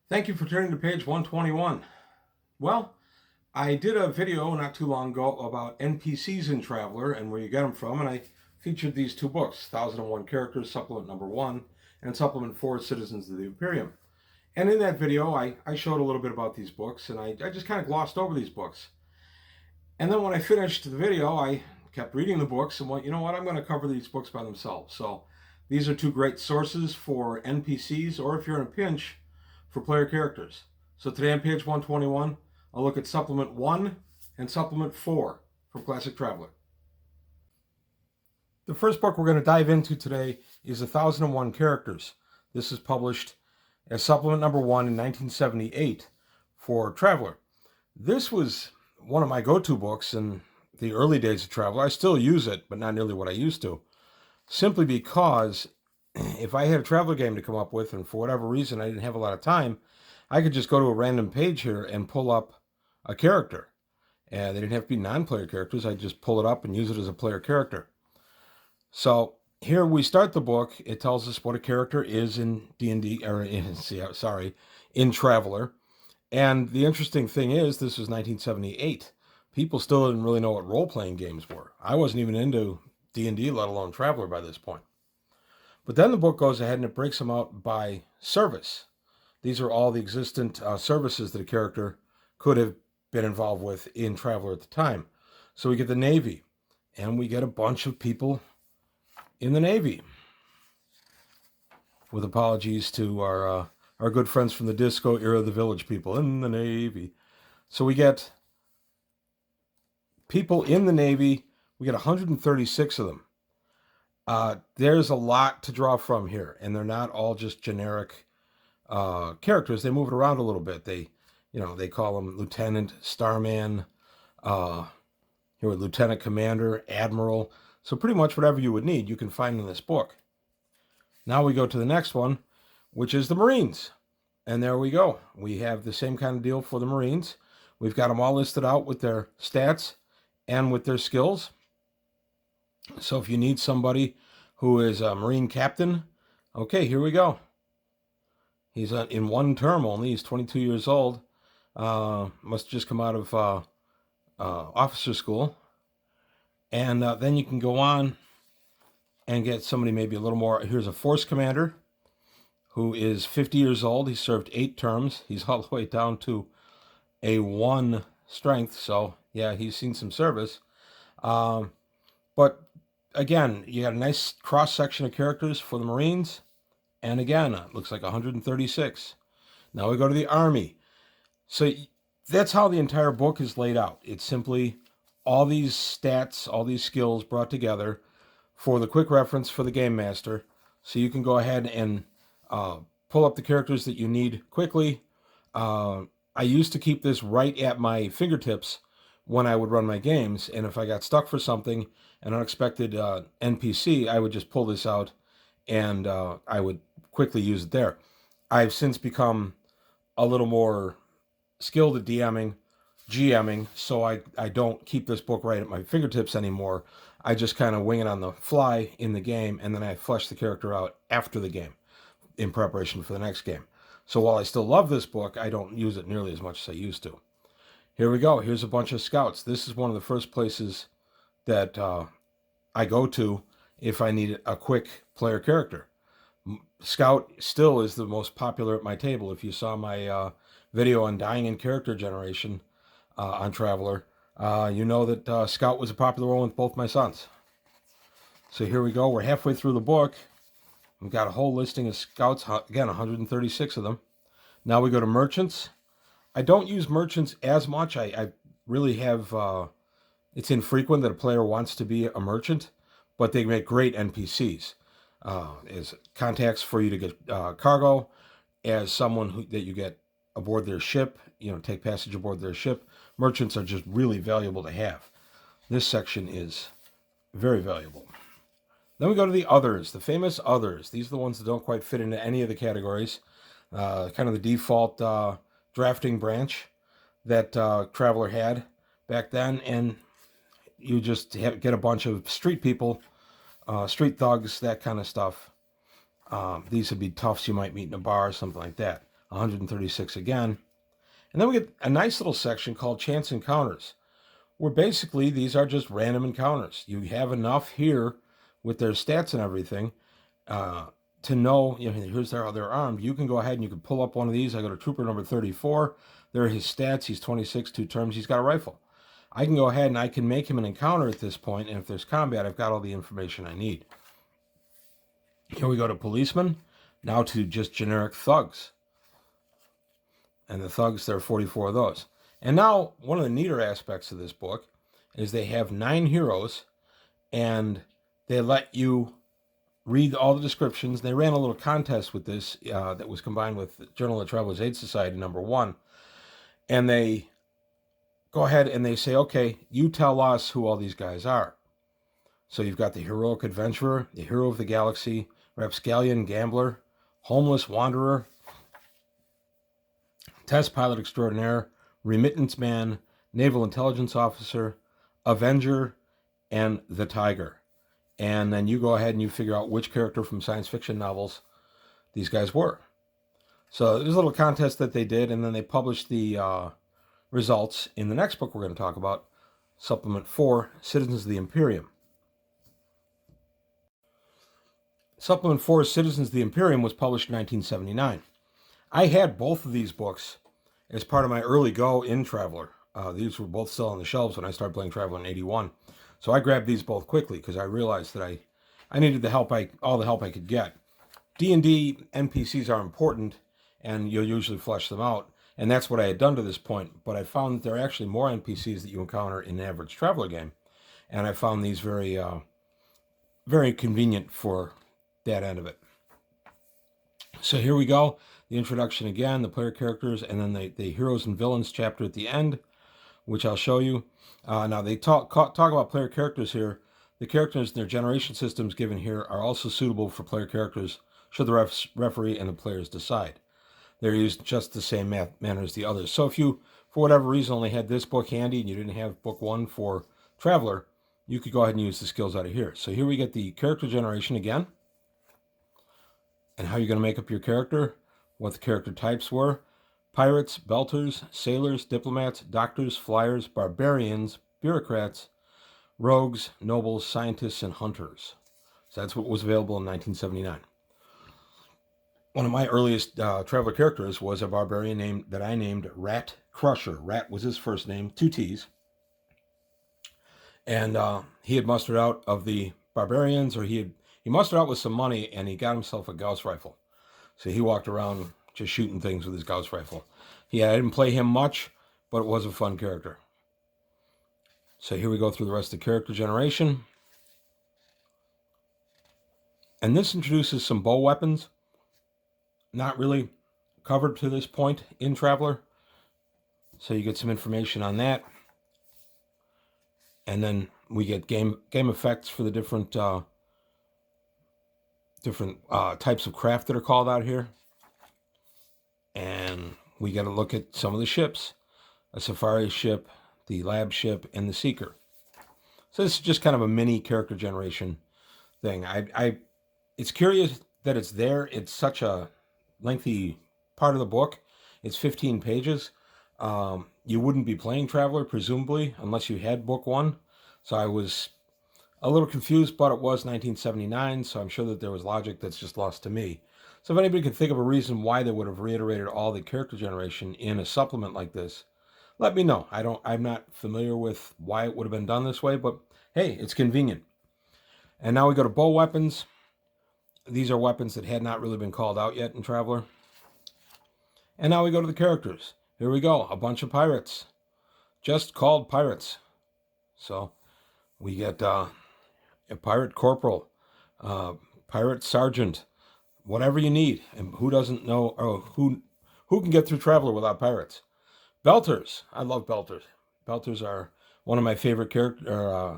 Thank you for turning to page 121. Well, I did a video not too long ago about NPCs in Traveler and where you get them from, and I featured these two books, 1001 Characters, Supplement Number 1, and Supplement 4, Citizens of the Imperium. And in that video, I showed a little bit about these books, and I just kind of glossed over these books. And then when I finished the video, I kept reading the books and went, you know what, I'm going to cover these books by themselves. So these are two great sources for NPCs, or if you're in a pinch, for player characters. So today on page 121, I'll look at Supplement 1 and Supplement 4 from Classic Traveler. The first book we're going to dive into today is 1001 Characters. This is published as Supplement Number 1 in 1978 for Traveler. This was one of my go-to books in the early days of Traveler. I still use it, but not nearly what I used to. Simply because if I had a Traveler game to come up with, and for whatever reason I didn't have a lot of time, I could just go to a random page here and pull up a character. And they didn't have to be non-player characters. I'd just pull it up and use it as a player character. So here we start the book. It tells us what a character is in D&D, or in Traveler. And the interesting thing is, this was 1978. People still didn't really know what role-playing games were. I wasn't even into D&D, let alone Traveler by this point. But then the book goes ahead and it breaks them out by service. These are all the existent services that a character could have been involved with in Traveler at the time. So we get the Navy, and we get a bunch of people in the Navy. With apologies to our good friends from the disco era, the Village People in the Navy. So we get people in the Navy. We get 136 of them. There's a lot to draw from here, and they're not all just generic characters. They move it around a little bit. They call them Lieutenant, Starman, Lieutenant Commander, Admiral. So pretty much whatever you would need, you can find in this book. Now we go to the next one, which is the Marines. And there we go. We have the same kind of deal for the Marines. We've got them all listed out with their stats and with their skills. So if you need somebody who is a Marine captain, okay, here we go. He's in one term only. He's 22 years old. Must just come out of officer school. And then you can go on and get somebody maybe a little more. Here's a force commander who is 50 years old. He served 8 terms. He's all the way down to a 1 strength. So, yeah, he's seen some service. But, again, you got a nice cross-section of characters for the Marines. And, again, it looks like 136. Now we go to the Army. So that's how the entire book is laid out. It's simply all these stats, all these skills brought together for the quick reference for the Game Master. So you can go ahead and pull up the characters that you need quickly. I used to keep this right at my fingertips when I would run my games. And if I got stuck for something, an unexpected NPC, I would just pull this out and I would quickly use it there. I've since become a little more skilled at GMing, so I don't keep this book right at my fingertips anymore. I just kind of wing it on the fly in the game, and then I flesh the character out after the game in preparation for the next game. So while I still love this book, I don't use it nearly as much as I used to. Here we go. Here's a bunch of scouts. This is one of the first places that I go to if I need a quick player character. Scout still is the most popular at my table. If you saw my video on dying in character generation on Traveler, you know that Scout was a popular one with both my sons. So here we go. We're halfway through the book. We've got a whole listing of Scouts. Again, 136 of them. Now we go to Merchants. I don't use Merchants as much. I really have... it's infrequent that a player wants to be a merchant, but they make great NPCs. As contacts for you to get cargo, as someone that you get aboard their ship, take passage aboard their ship. Merchants are just really valuable to have. This section is very valuable. Then we go to the others, the famous others. These are the ones that don't quite fit into any of the categories. Kind of the default drafting branch that Traveler had back then. And you just get a bunch of street people, street thugs, that kind of stuff. These would be toughs you might meet in a bar, something like that. 136 again. And then we get a nice little section called Chance Encounters, where basically these are just random encounters. You have enough here with their stats and everything to know, here's they're armed. You can go ahead and you can pull up one of these. I go to trooper number 34. There are his stats. He's 26, 2 terms. He's got a rifle. I can go ahead and I can make him an encounter at this point, and if there's combat, I've got all the information I need. Here we go to policemen, now to just generic thugs. And the thugs, there are 44 of those. And now, one of the neater aspects of this book is they have 9 heroes, and they let you read all the descriptions. They ran a little contest with this that was combined with Journal of the Traveler's Aid Society #1. And they go ahead and they say, okay, you tell us who all these guys are. So you've got the heroic adventurer, the hero of the galaxy, rapscallion gambler, homeless wanderer, test pilot extraordinaire, remittance man, naval intelligence officer, avenger, and the tiger. And then you go ahead and you figure out which character from science fiction novels these guys were. So there's a little contest that they did, and then they published the results in the next book we're going to talk about, Supplement 4, Citizens of the Imperium. Supplement 4, Citizens of the Imperium, was published in 1979. I had both of these books as part of my early go in Traveler. These were both still on the shelves when I started playing Traveler in 81. So I grabbed these both quickly because I realized that I needed the help, all the help I could get. D&D NPCs are important, and you'll usually flesh them out. And that's what I had done to this point. But I found that there are actually more NPCs that you encounter in an average Traveler game. And I found these very, very convenient for that end of it. So here we go. The introduction again, the player characters, and then the heroes and villains chapter at the end, which I'll show you. Now they talk about player characters here. The characters and their generation systems given here are also suitable for player characters should the referee and the players decide. They're used just the same manner as the others. So if you, for whatever reason, only had this book handy and you didn't have book 1 for Traveler, you could go ahead and use the skills out of here. So here we get the character generation again, and how you're going to make up your character, what the character types were: pirates, belters, sailors, diplomats, doctors, flyers, barbarians, bureaucrats, rogues, nobles, scientists, and hunters. So that's what was available in 1979. One of my earliest Traveler characters was a barbarian that I named Rat Crusher. Rat was his first name, 2 T's. And he had mustered out of the barbarians, or he mustered out with some money, and he got himself a Gauss rifle. So he walked around just shooting things with his Gauss rifle. I didn't play him much, but it was a fun character. So here we go through the rest of the character generation. And this introduces some bow weapons, not really covered to this point in Traveler. So you get some information on that. And then we get game effects for the different types of craft that are called out here. And we get a look at some of the ships: a safari ship, the lab ship, and the seeker. So this is just kind of a mini character generation thing. It's curious that it's there. It's such a lengthy part of the book. It's 15 pages. You wouldn't be playing Traveler, presumably, unless you had book 1. So I was a little confused, but it was 1979, so I'm sure that there was logic that's just lost to me. So if anybody could think of a reason why they would have reiterated all the character generation in a supplement like this, let me know. I'm not familiar with why it would have been done this way, but hey, it's convenient. And now we go to bow weapons. These are weapons that had not really been called out yet in Traveler. And now we go to the characters. Here we go, a bunch of pirates, just called pirates. So we get a pirate corporal, pirate sergeant, whatever you need. And who doesn't know, or who can get through Traveler without pirates? Belters. I love belters. Belters are one of my favorite character,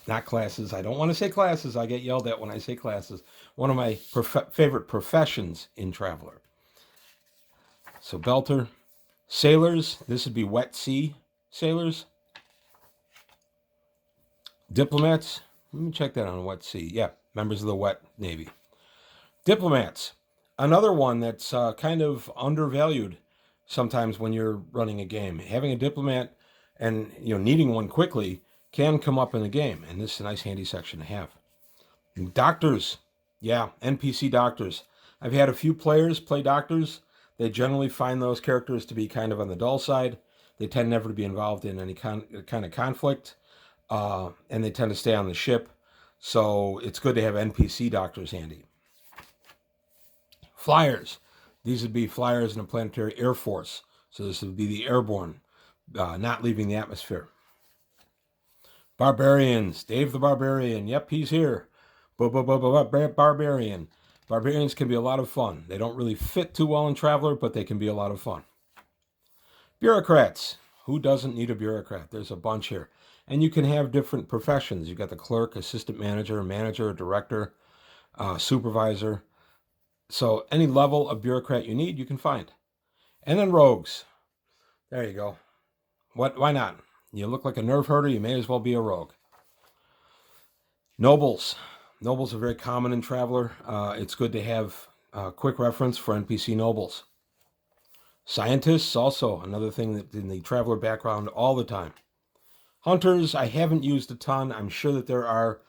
not classes. I don't want to say classes. I get yelled at when I say classes. One of my favorite professions in Traveler. So belter. Sailors. This would be wet sea sailors. Diplomats. Let me check that on wet sea. Yeah, members of the wet Navy. Diplomats. Another one that's kind of undervalued sometimes when you're running a game. Having a diplomat and needing one quickly can come up in the game, and this is a nice handy section to have. And doctors, yeah, NPC doctors. I've had a few players play doctors. They generally find those characters to be kind of on the dull side. They tend never to be involved in any kind of conflict, and they tend to stay on the ship. So it's good to have NPC doctors handy. Flyers. These would be flyers in a planetary air force. So this would be the airborne, not leaving the atmosphere. Barbarians. Dave the Barbarian. Yep, he's here. Barbarian. Barbarians can be a lot of fun. They don't really fit too well in Traveler, but they can be a lot of fun. Bureaucrats. Who doesn't need a bureaucrat? There's a bunch here. And you can have different professions. You've got the clerk, assistant manager, director, supervisor. So any level of bureaucrat you need, you can find. And then rogues. There you go. Why not? You look like a nerve herder, you may as well be a rogue. Nobles. Nobles are very common in Traveler. It's good to have a quick reference for NPC nobles. Scientists, also another thing that in the Traveler background all the time. Hunters, I haven't used a ton. I'm sure that there are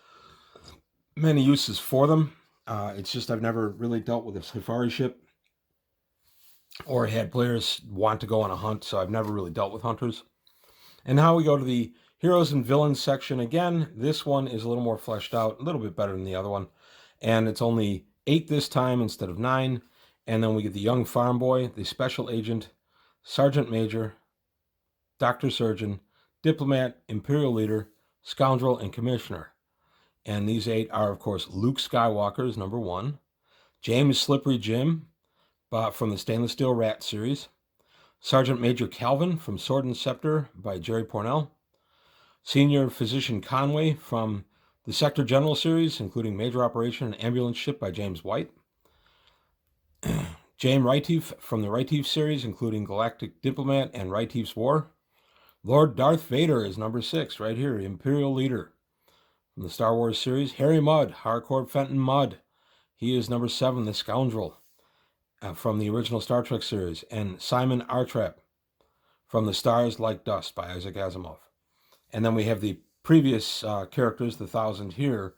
many uses for them. It's just I've never really dealt with a safari ship or had players want to go on a hunt, so I've never really dealt with hunters. And now we go to the heroes and villains section. Again, this one is a little more fleshed out, a little bit better than the other one. And it's only 8 this time instead of 9. And then we get the young farm boy, the special agent, sergeant major, doctor surgeon, diplomat, imperial leader, scoundrel, and commissioner. And these 8 are, of course, Luke Skywalker is number 1, James Slippery Jim from the Stainless Steel Rat series, Sergeant Major Calvin from Sword and Scepter by Jerry Pournelle, Senior Physician Conway from the Sector General series, including Major Operation and Ambulance Ship by James White, James Retief from the Retief series, including Galactic Diplomat and Retief's War. Lord Darth Vader is number 6, right here, Imperial Leader from the Star Wars series. Harry Mudd, Harcourt Fenton Mudd. He is number 7, the Scoundrel from the original Star Trek series. And Simon Artrap from The Stars Like Dust by Isaac Asimov. And then we have the previous characters, the 1,000 here.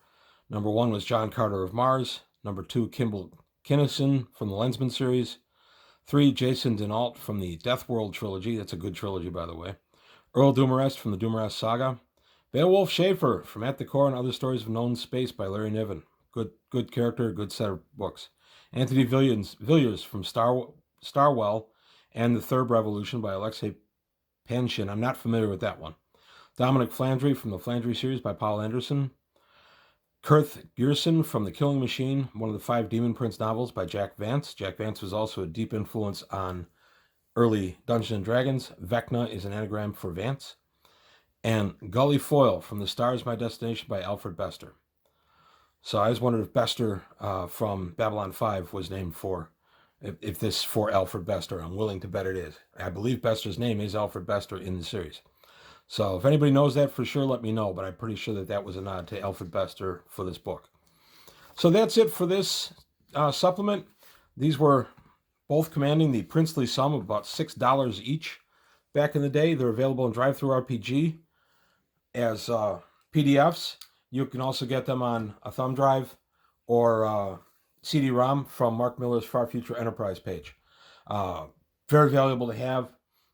Number 1 was John Carter of Mars. Number 2, Kimball Kinnison from the Lensman series. 3, Jason Denault from the Death World trilogy. That's a good trilogy, by the way. Earl Dumarest from the Dumarest Saga. Beowulf Schaefer from At the Core and Other Stories of Known Space by Larry Niven. Good character, good set of books. Anthony Villiers from Starwell and The Third Revolution by Alexei Panshin. I'm not familiar with that one. Dominic Flandry from the Flandry series by Paul Anderson. Kurth Gerson from The Killing Machine, one of the 5 Demon Prince novels by Jack Vance. Jack Vance was also a deep influence on early Dungeons & Dragons. Vecna is an anagram for Vance. And Gully Foyle from The Stars My Destination by Alfred Bester. So I was wondering if Bester from Babylon 5 was named for, if this for Alfred Bester. I'm willing to bet it is. I believe Bester's name is Alfred Bester in the series. So if anybody knows that for sure, let me know. But I'm pretty sure that that was a nod to Alfred Bester for this book. So that's it for this supplement. These were both commanding the princely sum of about $6 each back in the day. They're available in Drive-Thru-RPG as PDFs. You can also get them on a thumb drive or CD-ROM from Mark Miller's Far Future Enterprise page. Very valuable to have.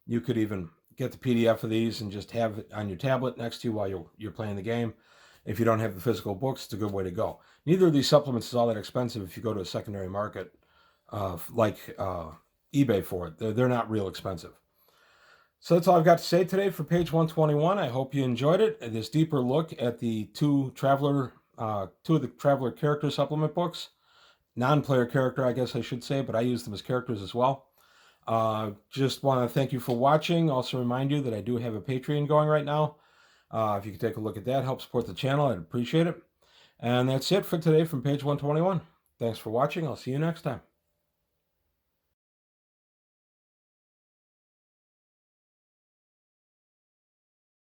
You could even get the PDF of these and just have it on your tablet next to you while you're playing the game. If you don't have the physical books, it's a good way to go. Neither of these supplements is all that expensive if you go to a secondary market like eBay for it. They're not real expensive. So that's all I've got to say today for page 121. I hope you enjoyed it. This deeper look at the two of the Traveler character supplement books. Non-player character, I guess I should say, but I use them as characters as well. Just want to thank you for watching. Also remind you that I do have a Patreon going right now. If you could take a look at that, help support the channel, I'd appreciate it. And that's it for today from page 121. Thanks for watching. I'll see you next time.